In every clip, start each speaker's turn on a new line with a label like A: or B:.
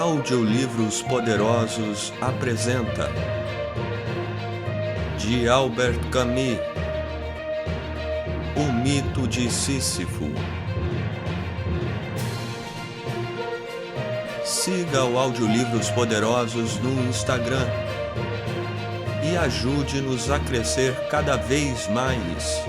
A: Audiolivros Poderosos apresenta de Albert Camus, O Mito de Sísifo. Siga o Audiolivros Poderosos no Instagram e ajude-nos a crescer cada vez mais.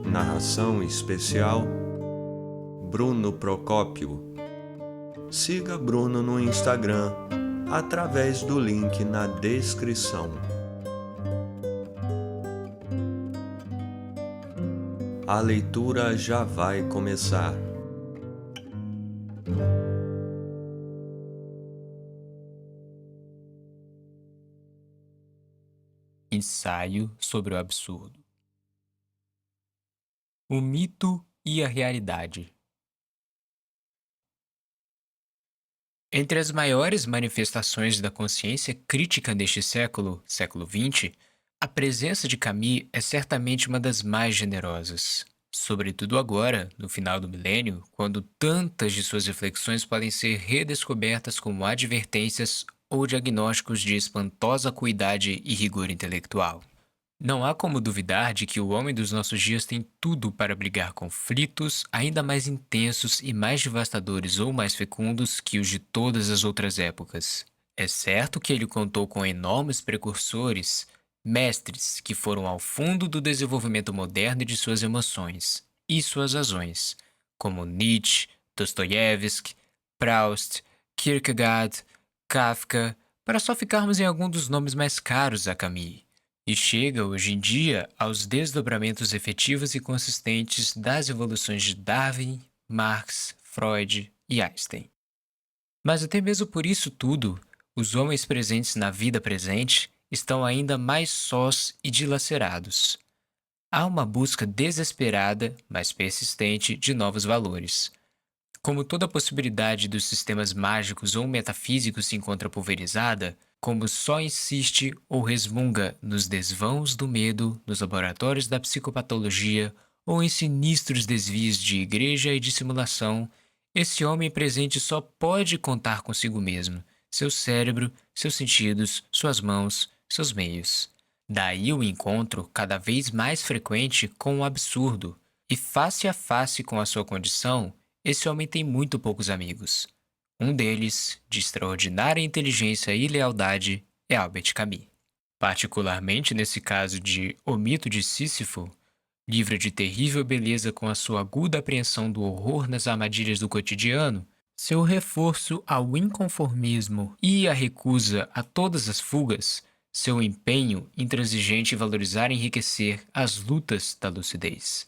A: Narração especial Bruno Procópio. Siga Bruno no Instagram através do link na descrição. A leitura já vai começar.
B: Ensaio sobre o absurdo. O mito e a realidade. Entre as maiores manifestações da consciência crítica deste século XX, a presença de Camus é certamente uma das mais generosas. Sobretudo agora, no final do milênio, quando tantas de suas reflexões podem ser redescobertas como advertências ou diagnósticos de espantosa acuidade e rigor intelectual. Não há como duvidar de que o homem dos nossos dias tem tudo para abrigar conflitos ainda mais intensos e mais devastadores ou mais fecundos que os de todas as outras épocas. É certo que ele contou com enormes precursores, mestres que foram ao fundo do desenvolvimento moderno de suas emoções e suas razões, como Nietzsche, Dostoiévski, Proust, Kierkegaard, Kafka, para só ficarmos em algum dos nomes mais caros a Camus. E chega, hoje em dia, aos desdobramentos efetivos e consistentes das evoluções de Darwin, Marx, Freud e Einstein. Mas até mesmo por isso tudo, os homens presentes na vida presente estão ainda mais sós e dilacerados. Há uma busca desesperada, mas persistente, de novos valores. Como toda possibilidade dos sistemas mágicos ou metafísicos se encontra pulverizada, como só insiste ou resmunga nos desvãos do medo, nos laboratórios da psicopatologia ou em sinistros desvios de igreja e dissimulação, esse homem presente só pode contar consigo mesmo, seu cérebro, seus sentidos, suas mãos, seus meios. Daí o encontro cada vez mais frequente com o absurdo, e face a face com a sua condição, esse homem tem muito poucos amigos. Um deles, de extraordinária inteligência e lealdade, é Albert Camus. Particularmente nesse caso de O Mito de Sísifo, livro de terrível beleza com a sua aguda apreensão do horror nas armadilhas do cotidiano, seu reforço ao inconformismo e a recusa a todas as fugas, seu empenho intransigente em valorizar e enriquecer as lutas da lucidez.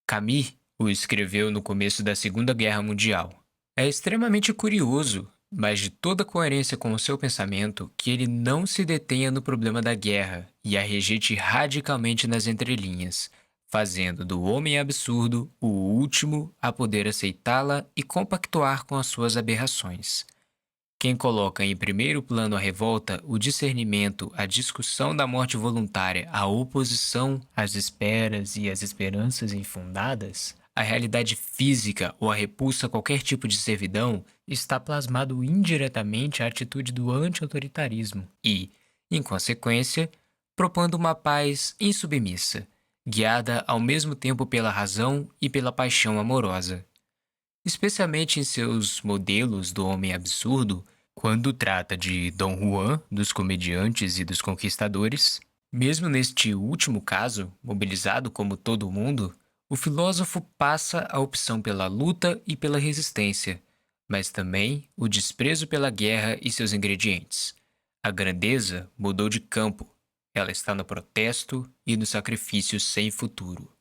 B: Camus o escreveu no começo da Segunda Guerra Mundial. É extremamente curioso, mas de toda coerência com o seu pensamento, que ele não se detenha no problema da guerra e a rejeite radicalmente nas entrelinhas, fazendo do homem absurdo o último a poder aceitá-la e compactuar com as suas aberrações. Quem coloca em primeiro plano a revolta, o discernimento, a discussão da morte voluntária, a oposição às esperas e às esperanças infundadas, a realidade física ou a repulsa a qualquer tipo de servidão, está plasmado indiretamente a atitude do anti-autoritarismo e, em consequência, propondo uma paz insubmissa, guiada ao mesmo tempo pela razão e pela paixão amorosa. Especialmente em seus modelos do homem absurdo, quando trata de Dom Juan, dos comediantes e dos conquistadores, mesmo neste último caso, mobilizado como todo mundo, o filósofo passa a opção pela luta e pela resistência, mas também o desprezo pela guerra e seus ingredientes. A grandeza mudou de campo, ela está no protesto e no sacrifício sem futuro.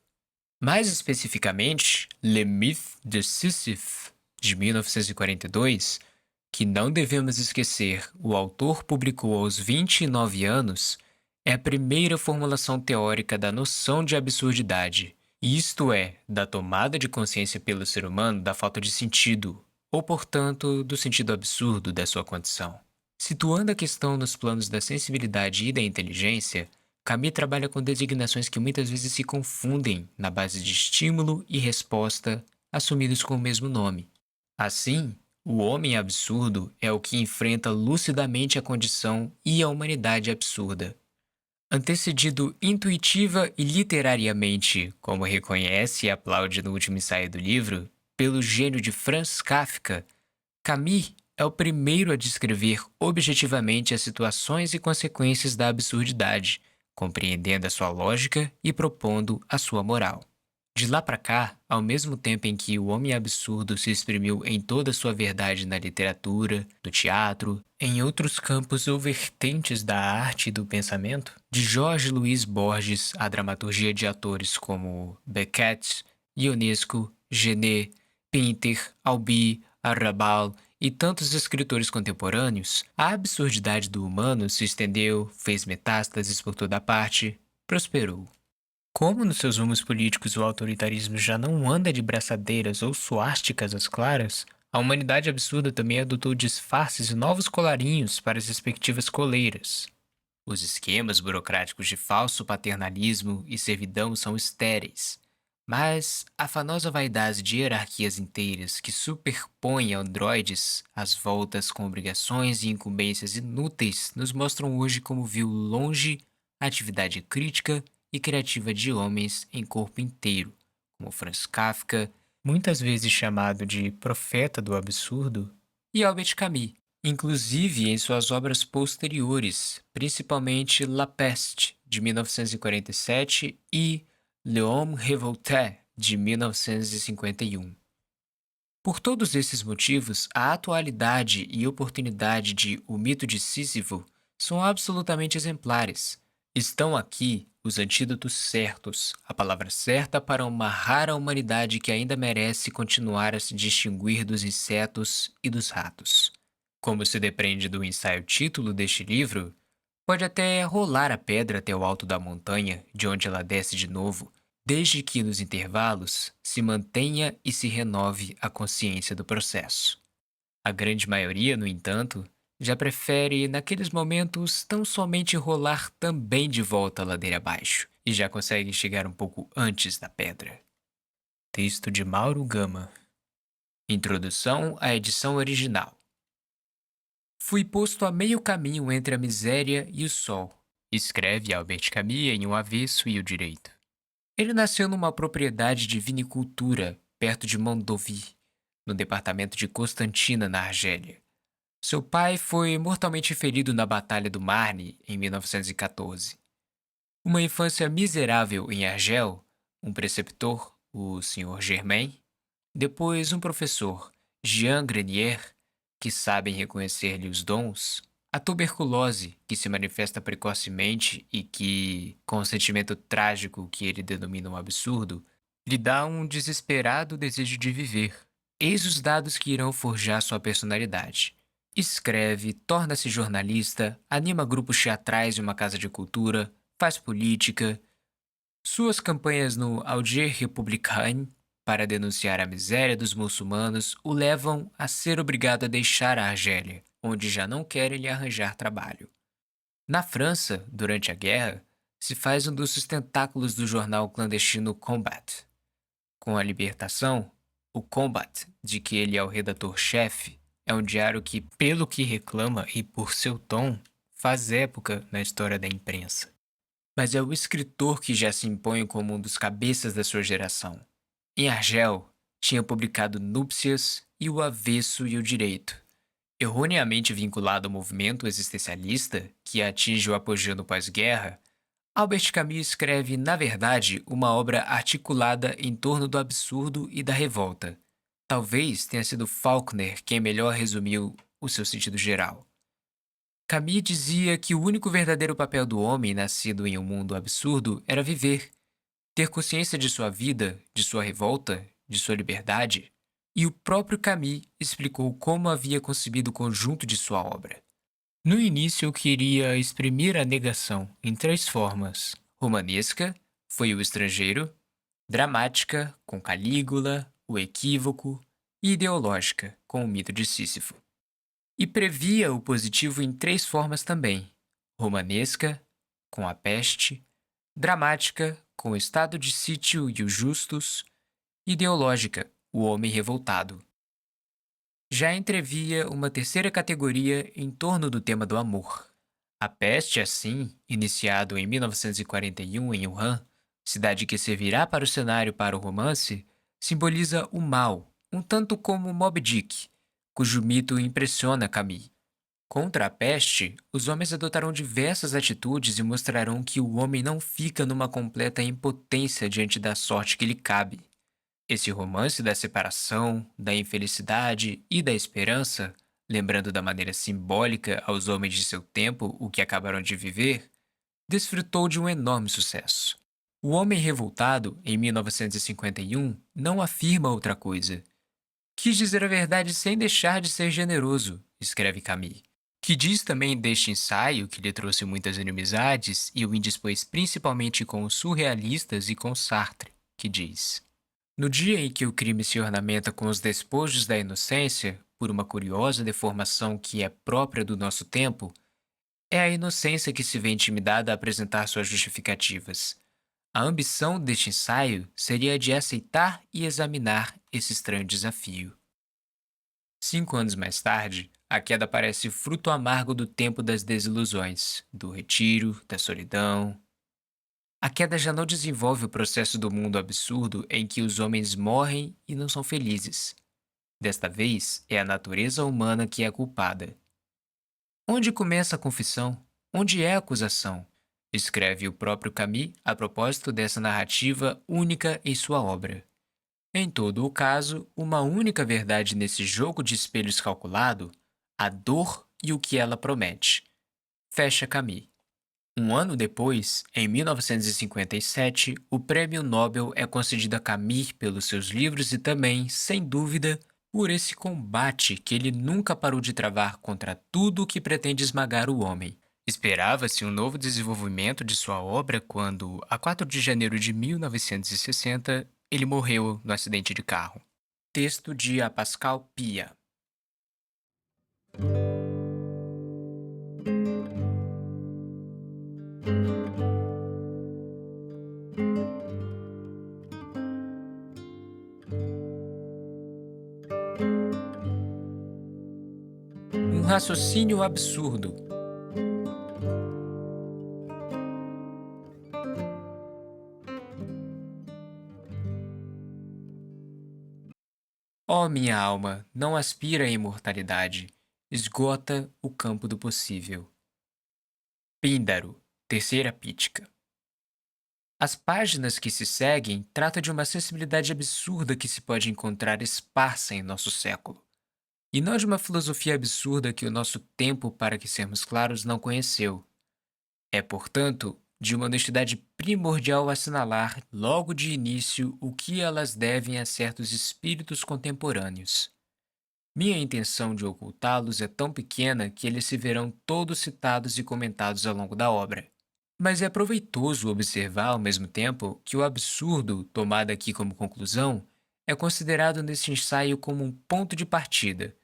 B: Mais especificamente, Le Mythe de Sisyphe, de 1942, que não devemos esquecer, o autor publicou aos 29 anos, é a primeira formulação teórica da noção de absurdidade, isto é, da tomada de consciência pelo ser humano da falta de sentido, ou, portanto, do sentido absurdo da sua condição. Situando a questão nos planos da sensibilidade e da inteligência, Camus trabalha com designações que muitas vezes se confundem na base de estímulo e resposta, assumidos com o mesmo nome. Assim, o homem absurdo é o que enfrenta lucidamente a condição e a humanidade absurda. Antecedido intuitiva e literariamente, como reconhece e aplaude no último ensaio do livro, pelo gênio de Franz Kafka, Camus é o primeiro a descrever objetivamente as situações e consequências da absurdidade, compreendendo a sua lógica e propondo a sua moral. De lá para cá, ao mesmo tempo em que o homem absurdo se exprimiu em toda sua verdade na literatura, no teatro, em outros campos ou vertentes da arte e do pensamento, de Jorge Luiz Borges à dramaturgia de atores como Beckett, Ionesco, Genet, Pinter, Albi, Arrabal e tantos escritores contemporâneos, a absurdidade do humano se estendeu, fez metástases por toda parte, prosperou. Como nos seus rumos políticos o autoritarismo já não anda de braçadeiras ou suásticas às claras, a humanidade absurda também adotou disfarces e novos colarinhos para as respectivas coleiras. Os esquemas burocráticos de falso paternalismo e servidão são estéreis, mas a afanosa vaidade de hierarquias inteiras que superpõem androides às voltas com obrigações e incumbências inúteis nos mostram hoje como viu longe a atividade crítica e criativa de homens em corpo inteiro, como Franz Kafka, muitas vezes chamado de profeta do absurdo, e Albert Camus, inclusive em suas obras posteriores, principalmente La Peste, de 1947, e L'Homme Révolté, de 1951. Por todos esses motivos, a atualidade e oportunidade de O Mito de Sísifo são absolutamente exemplares. Estão aqui os antídotos certos, a palavra certa para uma rara humanidade que ainda merece continuar a se distinguir dos insetos e dos ratos. Como se depreende do ensaio título deste livro, pode até rolar a pedra até o alto da montanha, de onde ela desce de novo, desde que nos intervalos se mantenha e se renove a consciência do processo. A grande maioria, no entanto, já prefere, naqueles momentos, tão somente rolar também de volta a ladeira abaixo, e já consegue chegar um pouco antes da pedra. Texto de Mauro Gama. Introdução à edição original. Fui posto a meio caminho entre a miséria e o sol, escreve Albert Camus em O Avesso e o Direito. Ele nasceu numa propriedade de vinicultura, perto de Mondovì, no departamento de Constantina, na Argélia. Seu pai foi mortalmente ferido na Batalha do Marne, em 1914. Uma infância miserável em Argel, um preceptor, o Sr. Germain, depois um professor, Jean Grenier, que sabem reconhecer-lhe os dons, a tuberculose, que se manifesta precocemente e que, com o sentimento trágico que ele denomina um absurdo, lhe dá um desesperado desejo de viver. Eis os dados que irão forjar sua personalidade. Escreve, torna-se jornalista, anima grupos teatrais de uma casa de cultura, faz política. Suas campanhas no Audier Républicain para denunciar a miséria dos muçulmanos o levam a ser obrigado a deixar a Argélia, onde já não querem lhe arranjar trabalho. Na França, durante a guerra, se faz um dos sustentáculos do jornal clandestino Combat. Com a libertação, o Combat, de que ele é o redator-chefe, é um diário que, pelo que reclama e por seu tom, faz época na história da imprensa. Mas é o escritor que já se impõe como um dos cabeças da sua geração. Em Argel, tinha publicado Núpcias e O Avesso e o Direito. Erroneamente vinculado ao movimento existencialista, que atinge o apogeu no pós-guerra, Albert Camus escreve, na verdade, uma obra articulada em torno do absurdo e da revolta. Talvez tenha sido Faulkner quem melhor resumiu o seu sentido geral. Camus dizia que o único verdadeiro papel do homem nascido em um mundo absurdo era viver, ter consciência de sua vida, de sua revolta, de sua liberdade. E o próprio Camus explicou como havia concebido o conjunto de sua obra. No início, eu queria exprimir a negação em três formas: romanesca, foi o estrangeiro; dramática, com Calígula, o equívoco; e ideológica, com o mito de Sísifo. E previa o positivo em três formas também: romanesca, com a peste, dramática, com o estado de sítio e os justos, ideológica, o homem revoltado. Já entrevia uma terceira categoria em torno do tema do amor. A peste, assim, iniciado em 1941 em Wuhan, cidade que servirá para o cenário para o romance, simboliza o mal, um tanto como Moby Dick, cujo mito impressiona Camus. Contra a peste, os homens adotarão diversas atitudes e mostrarão que o homem não fica numa completa impotência diante da sorte que lhe cabe. Esse romance da separação, da infelicidade e da esperança, lembrando da maneira simbólica aos homens de seu tempo o que acabaram de viver, desfrutou de um enorme sucesso. O Homem Revoltado, em 1951, não afirma outra coisa. Quis dizer a verdade sem deixar de ser generoso, escreve Camus, que diz também deste ensaio que lhe trouxe muitas inimizades e o indispôs principalmente com os surrealistas e com Sartre, que diz: no dia em que o crime se ornamenta com os despojos da inocência, por uma curiosa deformação que é própria do nosso tempo, é a inocência que se vê intimidada a apresentar suas justificativas. A ambição deste ensaio seria a de aceitar e examinar esse estranho desafio. 5 anos mais tarde, a queda parece fruto amargo do tempo das desilusões, do retiro, da solidão. A queda já não desenvolve o processo do mundo absurdo em que os homens morrem e não são felizes. Desta vez, é a natureza humana que é a culpada. Onde começa a confissão? Onde é a acusação? Escreve o próprio Camus a propósito dessa narrativa única em sua obra. Em todo o caso, uma única verdade nesse jogo de espelhos calculado: a dor e o que ela promete. Fecha Camus. 1 ano depois, em 1957, o Prêmio Nobel é concedido a Camus pelos seus livros e também, sem dúvida, por esse combate que ele nunca parou de travar contra tudo o que pretende esmagar o homem. Esperava-se um novo desenvolvimento de sua obra quando, a 4 de janeiro de 1960, ele morreu no acidente de carro. Texto de A Pascal Pia. Um raciocínio absurdo. Ó minha alma, não aspira à imortalidade, esgota o campo do possível. Píndaro, terceira pítica. As páginas que se seguem tratam de uma sensibilidade absurda que se pode encontrar esparsa em nosso século, e não de uma filosofia absurda que o nosso tempo, para que sermos claros, não conheceu. É, portanto, de uma honestidade primordial assinalar, logo de início, o que elas devem a certos espíritos contemporâneos. Minha intenção de ocultá-los é tão pequena que eles se verão todos citados e comentados ao longo da obra. Mas é proveitoso observar, ao mesmo tempo, que o absurdo, tomado aqui como conclusão, é considerado nesse ensaio como um ponto de partida.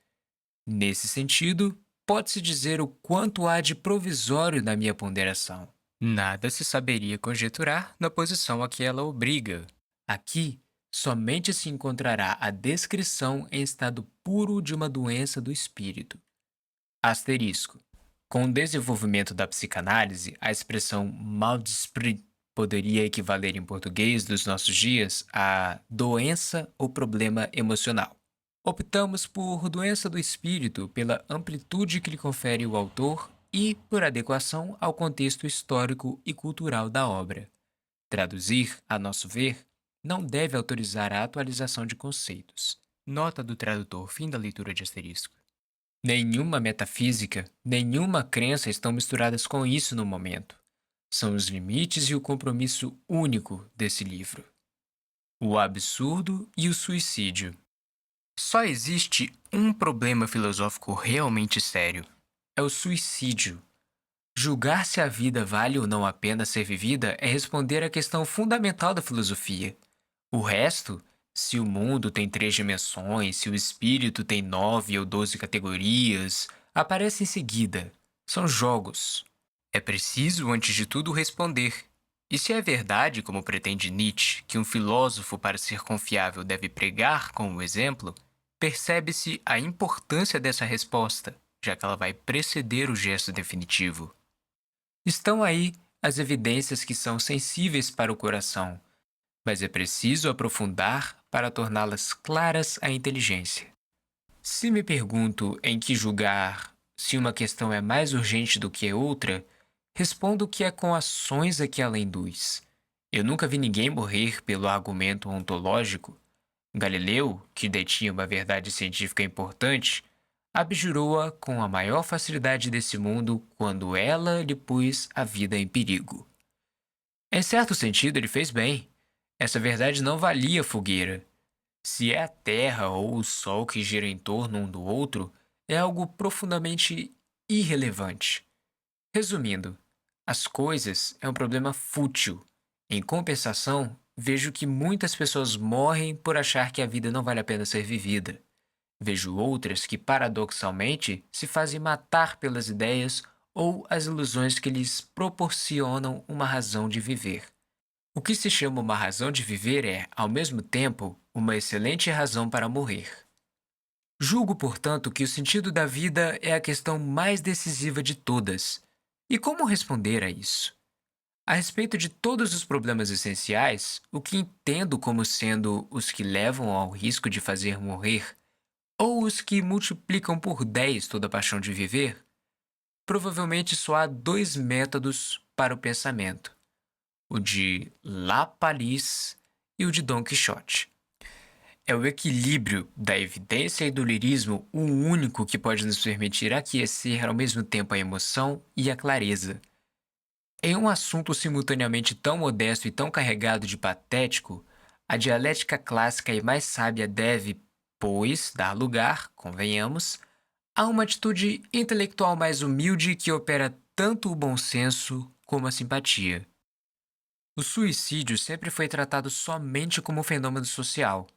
B: Nesse sentido, pode-se dizer o quanto há de provisório na minha ponderação. Nada se saberia conjecturar na posição a que ela obriga. Aqui, somente se encontrará a descrição em estado puro de uma doença do espírito. Asterisco. Com o desenvolvimento da psicanálise, a expressão mal d'esprit poderia equivaler em português dos nossos dias a doença ou problema emocional. Optamos por doença do espírito pela amplitude que lhe confere o autor e por adequação ao contexto histórico e cultural da obra. Traduzir, a nosso ver, não deve autorizar a atualização de conceitos. Nota do tradutor, fim da leitura de asterisco. Nenhuma metafísica, nenhuma crença estão misturadas com isso no momento. São os limites e o compromisso único desse livro. O absurdo e o suicídio. Só existe um problema filosófico realmente sério: é o suicídio. Julgar se a vida vale ou não a pena ser vivida é responder à questão fundamental da filosofia. O resto, se o mundo tem 3 dimensões, se o espírito tem 9 ou 12 categorias, aparece em seguida. São jogos. É preciso, antes de tudo, responder. E se é verdade, como pretende Nietzsche, que um filósofo, para ser confiável, deve pregar com o exemplo, percebe-se a importância dessa resposta, já que ela vai preceder o gesto definitivo. Estão aí as evidências que são sensíveis para o coração, mas é preciso aprofundar para torná-las claras à inteligência. Se me pergunto em que julgar se uma questão é mais urgente do que outra, respondo que é com ações a que ela induz. Eu nunca vi ninguém morrer pelo argumento ontológico. Galileu, que detinha uma verdade científica importante, abjurou-a com a maior facilidade desse mundo quando ela lhe pôs a vida em perigo. Em certo sentido, ele fez bem. Essa verdade não valia fogueira. Se é a Terra ou o Sol que gira em torno um do outro, é algo profundamente irrelevante. Resumindo, as coisas é um problema fútil. Em compensação, vejo que muitas pessoas morrem por achar que a vida não vale a pena ser vivida. Vejo outras que, paradoxalmente, se fazem matar pelas ideias ou as ilusões que lhes proporcionam uma razão de viver. O que se chama uma razão de viver é, ao mesmo tempo, uma excelente razão para morrer. Julgo, portanto, que o sentido da vida é a questão mais decisiva de todas. E como responder a isso? A respeito de todos os problemas essenciais, o que entendo como sendo os que levam ao risco de fazer morrer, ou os que multiplicam por 10 toda a paixão de viver, provavelmente só há dois métodos para o pensamento: o de La Palisse e o de Dom Quixote. É o equilíbrio da evidência e do lirismo o único que pode nos permitir aquecer ao mesmo tempo a emoção e a clareza. Em um assunto simultaneamente tão modesto e tão carregado de patético, a dialética clássica e mais sábia deve, pois, dar lugar, convenhamos, a uma atitude intelectual mais humilde que opera tanto o bom senso como a simpatia. O suicídio sempre foi tratado somente como um fenômeno social.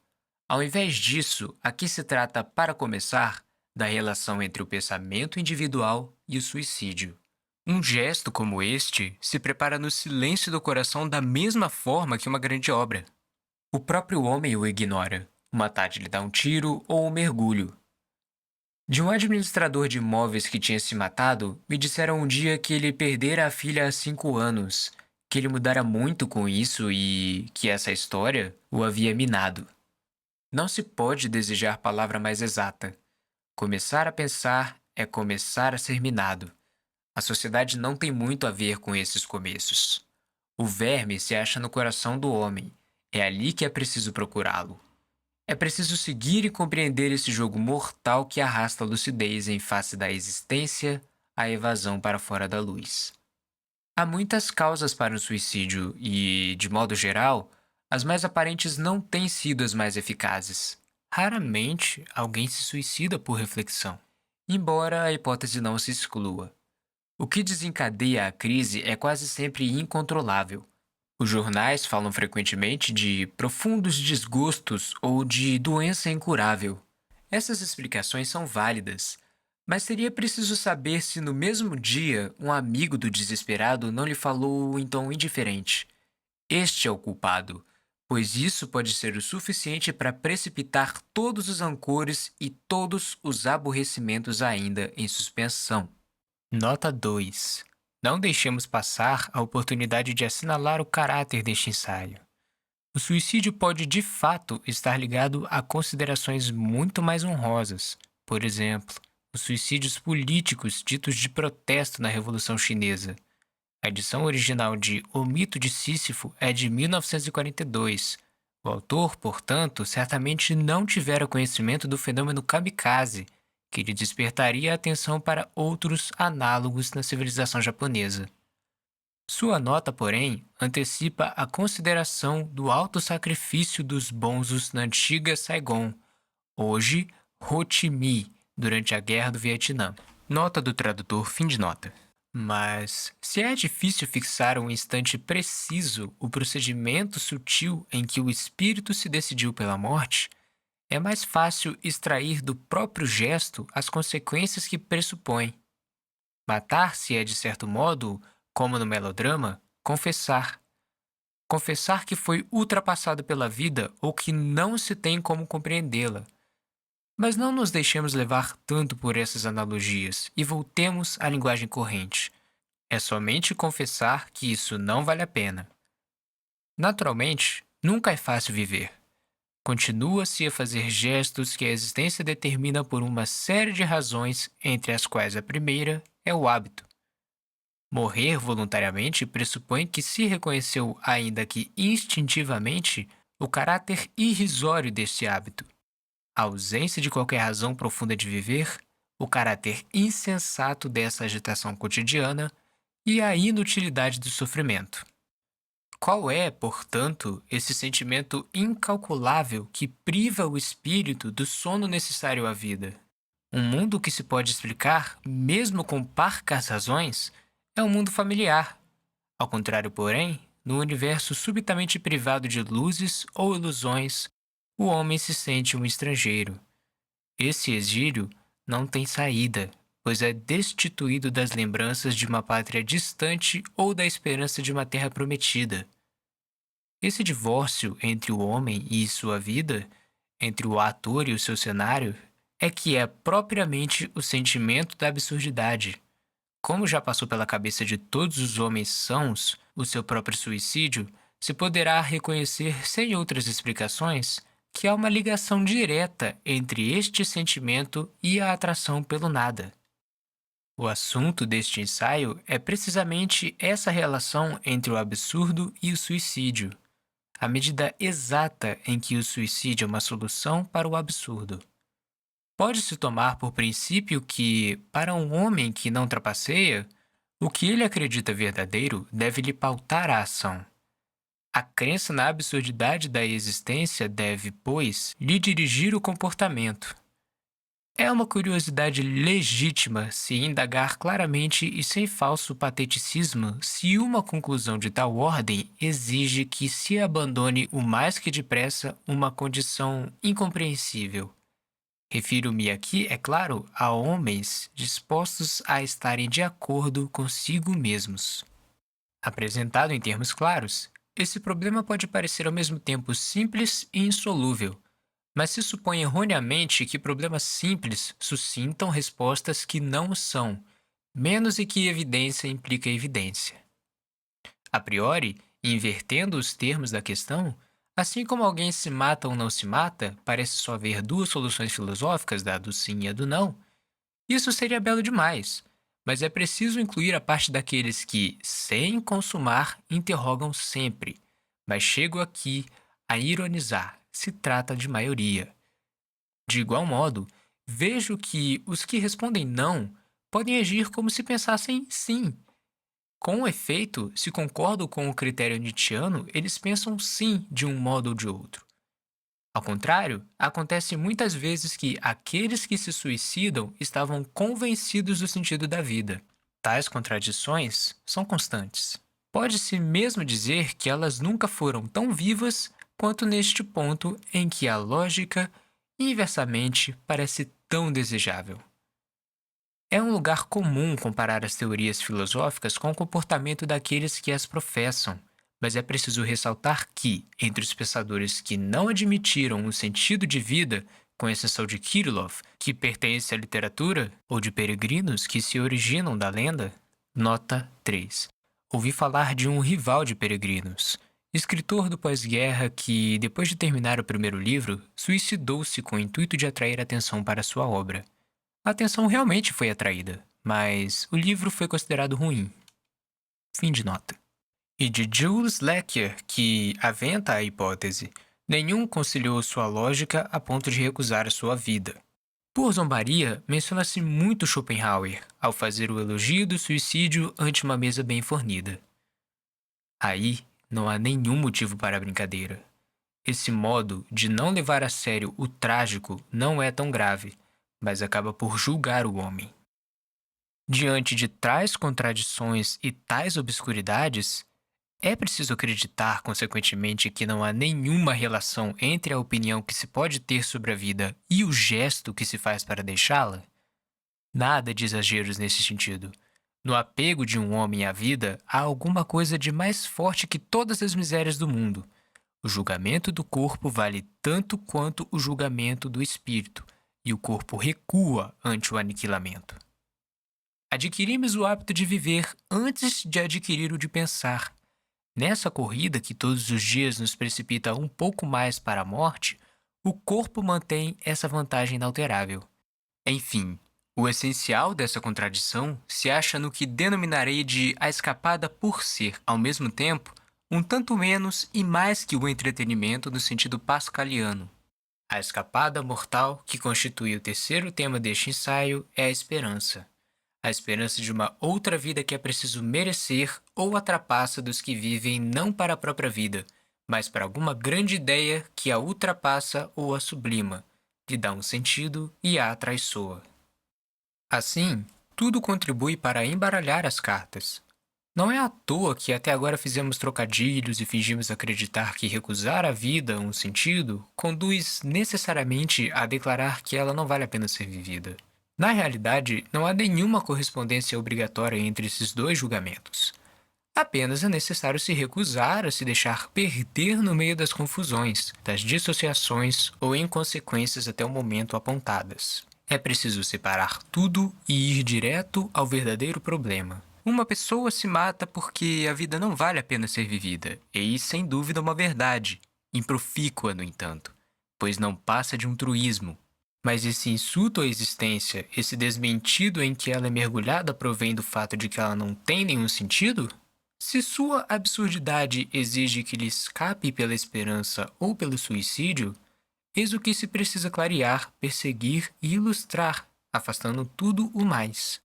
B: Ao invés disso, aqui se trata, para começar, da relação entre o pensamento individual e o suicídio. Um gesto como este se prepara no silêncio do coração da mesma forma que uma grande obra. O próprio homem o ignora. Uma tarde lhe dá um tiro ou um mergulho. De um administrador de imóveis que tinha se matado, me disseram um dia que ele perdera a filha há 5 anos, que ele mudara muito com isso e que essa história o havia minado. Não se pode desejar palavra mais exata. Começar a pensar é começar a ser minado. A sociedade não tem muito a ver com esses começos. O verme se acha no coração do homem. É ali que é preciso procurá-lo. É preciso seguir e compreender esse jogo mortal que arrasta a lucidez em face da existência, a evasão para fora da luz. Há muitas causas para o suicídio e, de modo geral, as mais aparentes não têm sido as mais eficazes. Raramente alguém se suicida por reflexão, embora a hipótese não se exclua. O que desencadeia a crise é quase sempre incontrolável. Os jornais falam frequentemente de profundos desgostos ou de doença incurável. Essas explicações são válidas, mas seria preciso saber se no mesmo dia um amigo do desesperado não lhe falou em tom indiferente: "Este é o culpado", pois isso pode ser o suficiente para precipitar todos os rancores e todos os aborrecimentos ainda em suspensão. Nota 2. Não deixemos passar a oportunidade de assinalar o caráter deste ensaio. O suicídio pode de fato estar ligado a considerações muito mais honrosas. Por exemplo, os suicídios políticos ditos de protesto na Revolução Chinesa. A edição original de O Mito de Sísifo é de 1942. O autor, portanto, certamente não tivera conhecimento do fenômeno kamikaze, que lhe despertaria a atenção para outros análogos na civilização japonesa. Sua nota, porém, antecipa a consideração do alto sacrifício dos bonzos na antiga Saigon, hoje Ho Chi Minh, durante a Guerra do Vietnã. Nota do tradutor, fim de nota. Mas, se é difícil fixar um instante preciso o procedimento sutil em que o espírito se decidiu pela morte, é mais fácil extrair do próprio gesto as consequências que pressupõe. Matar-se é, de certo modo, como no melodrama, confessar. Confessar que foi ultrapassado pela vida ou que não se tem como compreendê-la. Mas não nos deixemos levar tanto por essas analogias e voltemos à linguagem corrente. É somente confessar que isso não vale a pena. Naturalmente, nunca é fácil viver. Continua-se a fazer gestos que a existência determina por uma série de razões, entre as quais a primeira é o hábito. Morrer voluntariamente pressupõe que se reconheceu, ainda que instintivamente, o caráter irrisório deste hábito, a ausência de qualquer razão profunda de viver, o caráter insensato dessa agitação cotidiana e a inutilidade do sofrimento. Qual é, portanto, esse sentimento incalculável que priva o espírito do sono necessário à vida? Um mundo que se pode explicar, mesmo com parcas razões, é um mundo familiar. Ao contrário, porém, no universo subitamente privado de luzes ou ilusões, o homem se sente um estrangeiro. Esse exílio não tem saída, pois é destituído das lembranças de uma pátria distante ou da esperança de uma terra prometida. Esse divórcio entre o homem e sua vida, entre o ator e o seu cenário, é que é propriamente o sentimento da absurdidade. Como já passou pela cabeça de todos os homens sãos o seu próprio suicídio, se poderá reconhecer sem outras explicações que há uma ligação direta entre este sentimento e a atração pelo nada. O assunto deste ensaio é precisamente essa relação entre o absurdo e o suicídio, a medida exata em que o suicídio é uma solução para o absurdo. Pode-se tomar por princípio que, para um homem que não trapaceia, o que ele acredita verdadeiro deve lhe pautar a ação. A crença na absurdidade da existência deve, pois, lhe dirigir o comportamento. É uma curiosidade legítima se indagar claramente e sem falso pateticismo se uma conclusão de tal ordem exige que se abandone o mais que depressa uma condição incompreensível. Refiro-me aqui, é claro, a homens dispostos a estarem de acordo consigo mesmos. Apresentado em termos claros, esse problema pode parecer ao mesmo tempo simples e insolúvel, mas se supõe erroneamente que problemas simples suscitam respostas que não o são, menos e que evidência implica evidência. A priori, invertendo os termos da questão, assim como alguém se mata ou não se mata, parece só haver duas soluções filosóficas, da do sim e a do não. Isso seria belo demais, mas é preciso incluir a parte daqueles que, sem consumar, interrogam sempre. Mas chego aqui a ironizar, se trata de maioria. De igual modo, vejo que os que respondem não podem agir como se pensassem sim. Com efeito, se concordam com o critério nietzschiano, eles pensam sim de um modo ou de outro. Ao contrário, acontece muitas vezes que aqueles que se suicidam estavam convencidos do sentido da vida. Tais contradições são constantes. Pode-se mesmo dizer que elas nunca foram tão vivas quanto neste ponto em que a lógica, inversamente, parece tão desejável. É um lugar comum comparar as teorias filosóficas com o comportamento daqueles que as professam, mas é preciso ressaltar que, entre os pensadores que não admitiram o sentido de vida, com exceção de Kirillov, que pertence à literatura, ou de peregrinos que se originam da lenda, nota 3. Ouvi falar de um rival de Peregrinos, escritor do pós-guerra que, depois de terminar o primeiro livro, suicidou-se com o intuito de atrair atenção para sua obra. A atenção realmente foi atraída, mas o livro foi considerado ruim. Fim de nota. E de Jules Lecker, que aventa a hipótese, nenhum conciliou sua lógica a ponto de recusar a sua vida. Por zombaria, menciona-se muito Schopenhauer ao fazer o elogio do suicídio ante uma mesa bem fornida. Aí não há nenhum motivo para a brincadeira. Esse modo de não levar a sério o trágico não é tão grave, mas acaba por julgar o homem. Diante de tais contradições e tais obscuridades, é preciso acreditar, consequentemente, que não há nenhuma relação entre a opinião que se pode ter sobre a vida e o gesto que se faz para deixá-la? Nada de exageros nesse sentido. No apego de um homem à vida, há alguma coisa de mais forte que todas as misérias do mundo. O julgamento do corpo vale tanto quanto o julgamento do espírito, e o corpo recua ante o aniquilamento. Adquirimos o hábito de viver antes de adquirir o de pensar. Nessa corrida que todos os dias nos precipita um pouco mais para a morte, o corpo mantém essa vantagem inalterável. Enfim, o essencial dessa contradição se acha no que denominarei de a escapada por ser, ao mesmo tempo, um tanto menos e mais que o entretenimento no sentido pascaliano. A escapada mortal, que constitui o terceiro tema deste ensaio, é a esperança. A esperança de uma outra vida que é preciso merecer ou a trapaça dos que vivem não para a própria vida, mas para alguma grande ideia que a ultrapassa ou a sublima, lhe dá um sentido e a atraiçoa. Assim, tudo contribui para embaralhar as cartas. Não é à toa que até agora fizemos trocadilhos e fingimos acreditar que recusar a vida um sentido conduz necessariamente a declarar que ela não vale a pena ser vivida. Na realidade, não há nenhuma correspondência obrigatória entre esses dois julgamentos. Apenas é necessário se recusar a se deixar perder no meio das confusões, das dissociações ou inconsequências até o momento apontadas. É preciso separar tudo e ir direto ao verdadeiro problema. Uma pessoa se mata porque a vida não vale a pena ser vivida, e sem dúvida uma verdade, improfícua, no entanto, pois não passa de um truísmo. Mas esse insulto à existência, esse desmentido em que ela é mergulhada provém do fato de que ela não tem nenhum sentido? Se sua absurdidade exige que lhe escape pela esperança ou pelo suicídio, eis o que se precisa clarear, perseguir e ilustrar, afastando tudo o mais.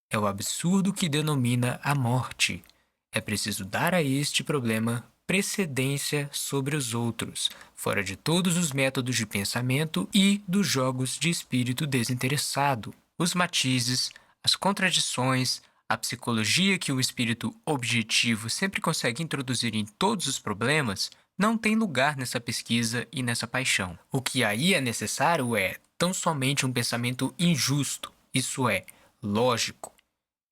B: É o absurdo que denomina a morte. É preciso dar a este problema precedência sobre os outros, fora de todos os métodos de pensamento e dos jogos de espírito desinteressado, os matizes, as contradições, a psicologia que o espírito objetivo sempre consegue introduzir em todos os problemas não tem lugar nessa pesquisa e nessa paixão. O que aí é necessário é tão somente um pensamento injusto, isso é, lógico.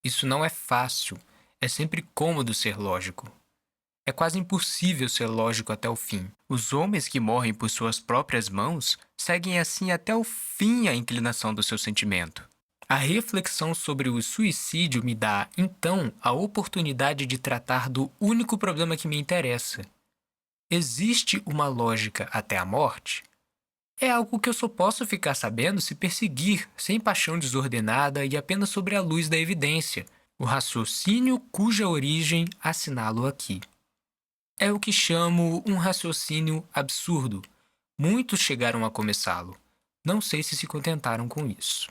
B: Isso não é fácil, é sempre cômodo ser lógico. É quase impossível ser lógico até o fim. Os homens que morrem por suas próprias mãos seguem assim até o fim a inclinação do seu sentimento. A reflexão sobre o suicídio me dá, então, a oportunidade de tratar do único problema que me interessa. Existe uma lógica até a morte? É algo que eu só posso ficar sabendo se perseguir, sem paixão desordenada e apenas sobre a luz da evidência, o raciocínio cuja origem assinalo aqui. É o que chamo um raciocínio absurdo. Muitos chegaram a começá-lo. Não sei se contentaram com isso.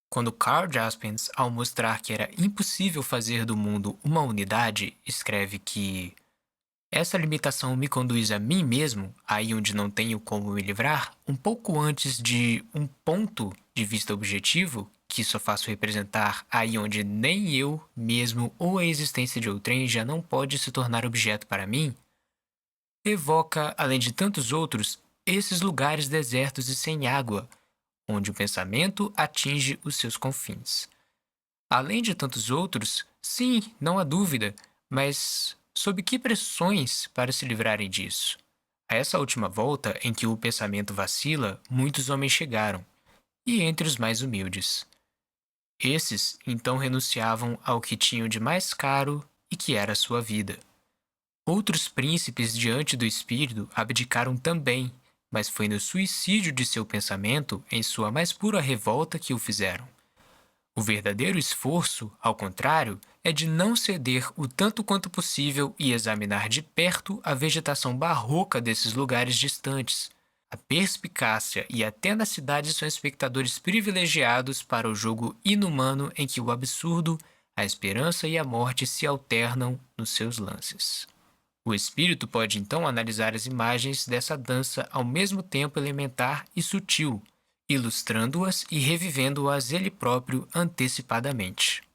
B: Quando Karl Jaspers, ao mostrar que era impossível fazer do mundo uma unidade, escreve que essa limitação me conduz a mim mesmo, aí onde não tenho como me livrar, um pouco antes de um ponto de vista objetivo, que só faço representar aí onde nem eu mesmo ou a existência de outrem já não pode se tornar objeto para mim, evoca, além de tantos outros, esses lugares desertos e sem água, onde o pensamento atinge os seus confins. Além de tantos outros, sim, não há dúvida, mas sob que pressões para se livrarem disso? A essa última volta em que o pensamento vacila, muitos homens chegaram, e entre os mais humildes. Esses, então, renunciavam ao que tinham de mais caro e que era a sua vida. Outros príncipes diante do espírito abdicaram também, mas foi no suicídio de seu pensamento, em sua mais pura revolta, que o fizeram. O verdadeiro esforço, ao contrário, é de não ceder o tanto quanto possível e examinar de perto a vegetação barroca desses lugares distantes. A perspicácia e a tenacidade são espectadores privilegiados para o jogo inumano em que o absurdo, a esperança e a morte se alternam nos seus lances. O espírito pode então analisar as imagens dessa dança ao mesmo tempo elementar e sutil, ilustrando-as e revivendo-as ele próprio antecipadamente.